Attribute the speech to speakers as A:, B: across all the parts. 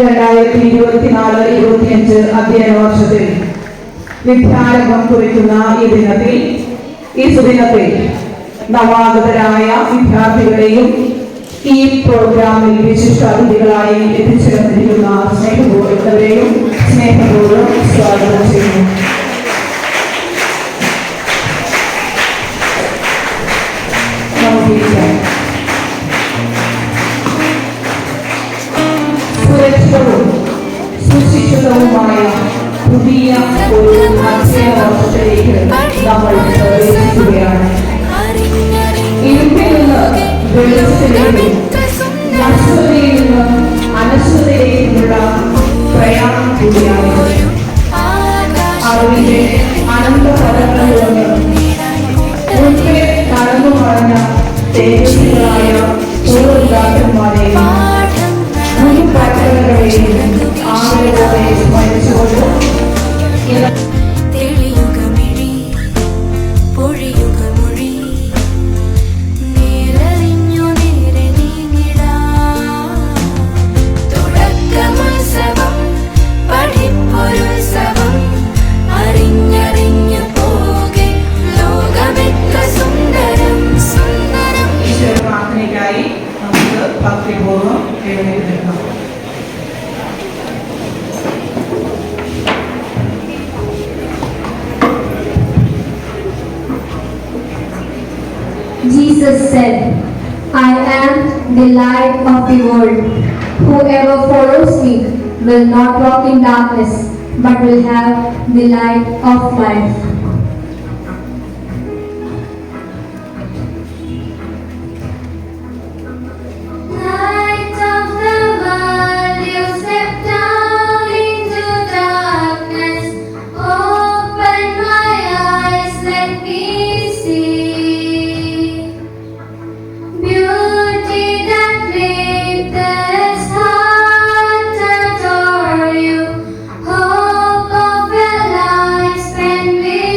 A: 2024-25 അധ്യയന വർഷത്തിൽ വിദ്യാരംഭം കുറിക്കുന്ന ഈ സുദിനത്തിൽ നവാഗതരായ വിദ്യാർത്ഥികളെയും ഈ പ്രോഗ്രാമിൽ വിശിഷ്ട അതിഥികളായി എത്തിച്ചേർന്നിരിക്കുന്ന സ്നേഹപൂർവ്വം സ്വാഗതം ചെയ്യുന്നു. സുരക്ഷിതവും സുശിക്ഷിതവുമായ പുതിയ ഒരു അധ്യയന വർഷത്തിലേക്ക് നമ്മൾ പ്രവേശിക്കുകയാണ്. ഇരുട്ടിൽ നിന്ന് വെളിച്ചത്തിലേക്കും നശ്വരതയിൽ നിന്ന് അനശ്വരതയിലേക്കുമുള്ള പ്രയാണം കൂടിയാണിത്. അറിവിന്റെ അനന്ത പദങ്ങളിലൊന്ന് മുൻപേ കടന്നു പറഞ്ഞ തേജസ്വികളായ പൂർവ്വദാസന്മാരെയും മുൻ പാഠങ്ങളെയും ആളുകളെ സ്മരിച്ചുകൊണ്ട് പ്രാർത്ഥനയ്ക്കായി നമുക്ക് ഭക്തിപൂർവ്വം എഴുന്നേൽക്കാം.
B: Jesus said, I am the light of the world. Whoever follows me will not walk in darkness, but will have the light of life.
C: Hope of a life spent with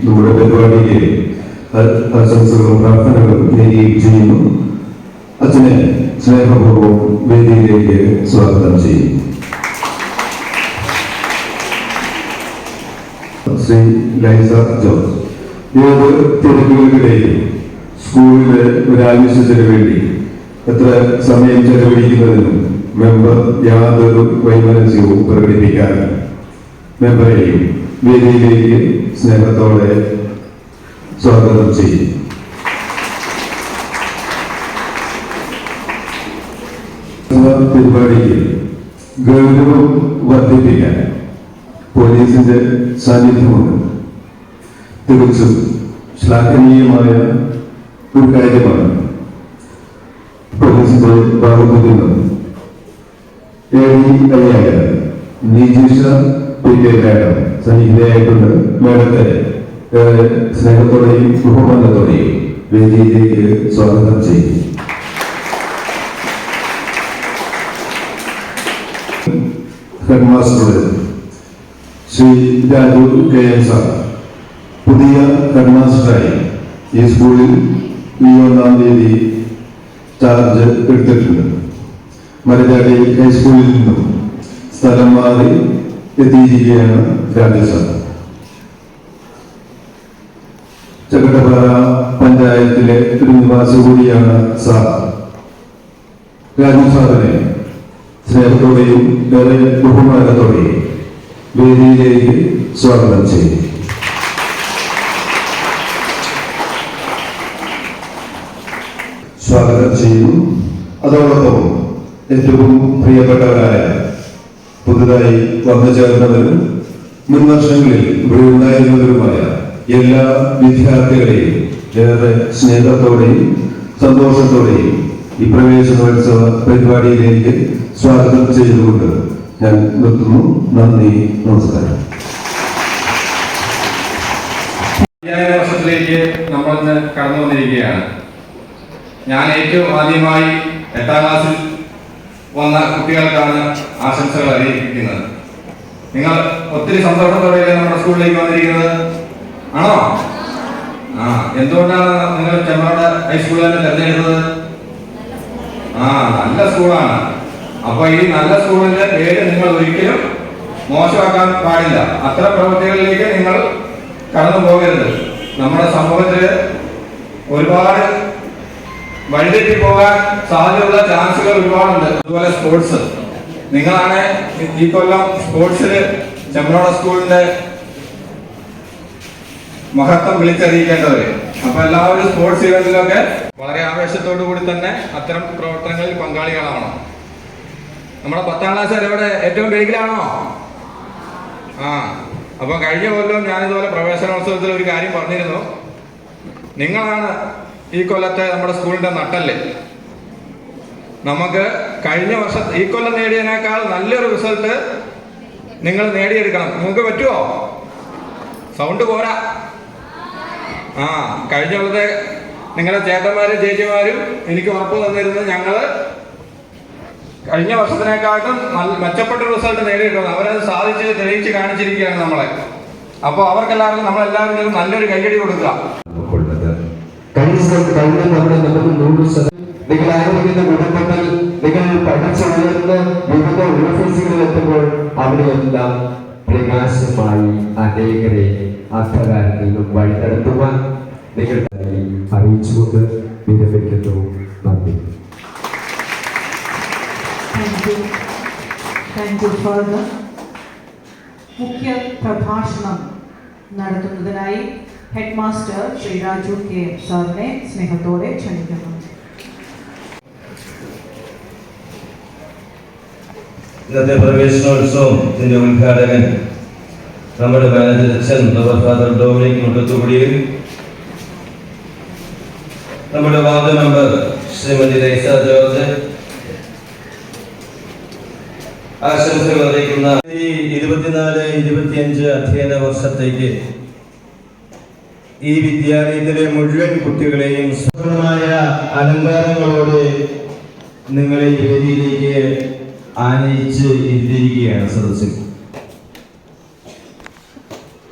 C: നമ്മുടെ പരിപാടിക്ക് ആശംസകളും പ്രാർത്ഥനകളും നേരുകയും ചെയ്യുന്നു. അച്ഛനെ സ്നേഹപൂർവ്വം വേദിയിലേക്ക് സ്വാഗതം ചെയ്യും. ശ്രീ ലൈസ ജോർജ്. ഏത് തിരക്കുകൾക്കിടയിൽ സ്കൂളിലെ ഒരാവശ്യത്തിന് വേണ്ടി എത്ര സമയം ചെലവഴിക്കുന്നതിനും മെമ്പർ യാതൊരു വൈമനസ്യവും പ്രകടിപ്പിക്കാൻ മെമ്പറെയും വേദിയിലേക്ക് സ്നേഹത്തോടെ സ്വാഗതം ചെയ്യും. പരിപാടിക്ക് ഗൗരവം വർദ്ധിപ്പിക്കാൻ പോലീസിന്റെ സാന്നിധ്യമുണ്ട്. തികച്ചും ശ്ലാഘനീയമായ ഒരു കാര്യമാണ്. പോലീസിന്റെ ഭാഗത്തു നിന്നും ADI നിജീഷ PK മാഡം സന്നിഹിതയായിട്ടുണ്ട്. മാഡത്തെ ഏറെ സ്നേഹത്തോടെയും ബഹുമാനത്തോടെയും വേദിയിലേക്ക് സ്വാഗതം ചെയ്യും. Headmaster Shri Raju KM sir പുതിയ ഹെഡ്മാസ്റ്ററായി ഈ സ്കൂളിൽ ഈ 1-ാം തീയതി ചാർജ് എടുത്തിട്ടുണ്ട്. മരജാടി ഹൈസ്കൂളിൽ നിന്നും സ്ഥലം മാറി എത്തിയിരിക്കുകയാണ് രാജു സാർ. ചക്കട്ടപ്പാറ പഞ്ചായത്തിലെ ഒരു നിവാസി കൂടിയാണ് സാർ. രാജു സാറിനെ സ്നേഹത്തോടെയും ഏറെ ബഹുമാനത്തോടെയും വേദിയിലേക്ക് സ്വാഗതം ചെയ്യും. സ്വാഗതം ചെയ്യുന്നു. അതോടൊപ്പം ഏറ്റവും പ്രിയപ്പെട്ടവരായ പുതുതായി വന്നു ചേർന്നവരും മുൻ വർഷങ്ങളിൽ ഇവിടെ ഉണ്ടായിരുന്നവരുമായ എല്ലാ വിദ്യാർത്ഥികളെയും ഏറെ സ്നേഹത്തോടെയും സന്തോഷത്തോടെയും ഈ പ്രവേശനോത്സവ പരിപാടിയിലേക്ക് സ്വാഗതം ചെയ്തുകൊണ്ട് ഞാൻ നിർത്തുന്നു. നന്ദി, നമസ്കാരം.
D: 5000 വർഷത്തിലേക്ക് നമ്മൾ ഇന്ന് കടന്നു വന്നിരിക്കുകയാണ്. ഞാൻ ഏറ്റവും ആദ്യമായി 8ാം ക്ലാസ്സിൽ വന്ന കുട്ടികൾക്കാണ് ആശംസകൾ അറിയിക്കുന്നത്. നിങ്ങൾ ഒത്തിരി സന്തോഷത്തോടെയല്ലേ നമ്മുടെ സ്കൂളിലേക്ക് വന്നിരിക്കുന്നത്? ആണോ? എന്തുകൊണ്ടാണ് നിങ്ങൾ ചെമ്മാട് ഹൈസ്കൂളിൽ തന്നെ തിരഞ്ഞെടുത്തത്? നല്ല സ്കൂളാണ്. അപ്പൊ ഈ നല്ല സ്കൂളിന്റെ പേര് നിങ്ങൾ ഒരിക്കലും മോശമാക്കാൻ പാടില്ല. അത്ര പ്രവൃത്തികളിലേക്ക് നിങ്ങൾ കടന്നു പോകരുത്. നമ്മുടെ സമൂഹത്തിൽ ഒരുപാട് വഴിതെറ്റി പോകാൻ സാധ്യതയുള്ള ചാൻസുകൾ ഒരുപാടുണ്ട്. അതുപോലെ സ്പോർട്സ്, നിങ്ങളാണ് ഈ കൊല്ലം സ്പോർട്സിൽ ചെമ്പ്രോട് സ്കൂളിന്റെ മഹത്വം വിളിച്ചറിയിക്കേണ്ടവര്. അപ്പൊ എല്ലാവരും സ്പോർട്സ് ഇവന്റിലൊക്കെ വളരെ ആവേശത്തോടു കൂടി തന്നെ അത്തരം പ്രവർത്തനങ്ങളിൽ പങ്കാളികളാവണം. നമ്മുടെ 10ാം ക്ലാസ് എവിടെ ഏറ്റവും ബേഗിലാണോ? അപ്പൊ കഴിഞ്ഞ കൊല്ലം ഞാനിതുപോലെ പ്രവേശനോത്സവത്തിൽ ഒരു കാര്യം പറഞ്ഞിരുന്നു. നിങ്ങളാണ് ഈ കൊല്ലത്തെ നമ്മുടെ സ്കൂളിന്റെ നട്ടല്. നമുക്ക് കഴിഞ്ഞ വർഷം ഈ കൊല്ലം നേടിയതിനേക്കാൾ നല്ലൊരു റിസൾട്ട് നിങ്ങൾ നേടിയെടുക്കണം. നിങ്ങൾക്ക് പറ്റുമോ? സൗണ്ട് പോരാ. കഴിഞ്ഞ കൊല്ലത്തെ നിങ്ങളുടെ ചേട്ടന്മാരും ചേച്ചിമാരും എനിക്ക് ഉറപ്പ് തന്നിരുന്നത് ഞങ്ങള് കഴിഞ്ഞ വർഷത്തിനേക്കാട്ടും മെച്ചപ്പെട്ട റിസൾട്ട് നേടിയിട്ടുണ്ട്. അവരത് സാധിച്ച് തെളിയിച്ച് കാണിച്ചിരിക്കുകയാണ് നമ്മളെ. അപ്പോൾ അവർക്കെല്ലാവർക്കും നമ്മളെല്ലാവരും നല്ലൊരു കൈയടി കൊടുക്കുക.
E: നിങ്ങൾ ആരോഗ്യത്തിന്റെ ഗുണപ്പെട്ടാൽ നിങ്ങൾ പഠിച്ചുയർന്ന് വിവിധ ഓഫീസുകളിൽ എത്തുമ്പോൾ അവിടെയെല്ലാം പ്രകാശമായി അനേകരെ അന്ധകാരത്തിൽ നിന്നും വഴി നടത്തുവാൻ നിങ്ങൾ അറിയിച്ചുകൊണ്ട് വിരമിക്കുന്നു. നന്ദി.
A: Thank you father. മുഖ്യ പ്രഭാഷണം നടത്തുന്നതിനായി head master Shri Raju KM സാറിനെ സ്നേഹത്തോടെ ക്ഷണിക്കുന്നു.
F: ഇന്നത്തെ പ്രവേശനോത്സവത്തിന്റെ ഉദ്ഘാടകൻ നമ്മുടെ മാനേജർ അച്ഛൻ ഫാദർ ഡൊമിനിക് മുട്ടത്തുകുടിയിൽ, നമ്മുടെ വാർഡ് മെമ്പർ ശ്രീമതി ലൈസ ജോർജ് ആശംസകൾ അറിയിക്കുന്ന 24-25 അധ്യയന വർഷത്തേക്ക് ഈ വിദ്യാലയത്തിലെ മുഴുവൻ കുട്ടികളെയും സുഖമായ അലങ്കാരങ്ങളോടെ നിങ്ങളെ ഈ വേദിയിലേക്ക് ആനയിച്ച് ഇരുത്തിയിരിക്കുകയാണ് സദസ്സിൽ.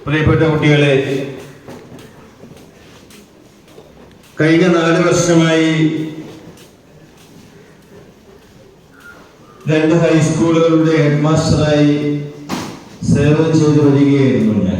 F: പ്രിയപ്പെട്ട കുട്ടികളെ,
G: കഴിഞ്ഞ 4 വർഷമായി 2 ഹൈസ്കൂളുകളുടെ ഹെഡ് മാസ്റ്ററായി സേവനം ചെയ്തു വരികയായിരുന്നു ഞാൻ.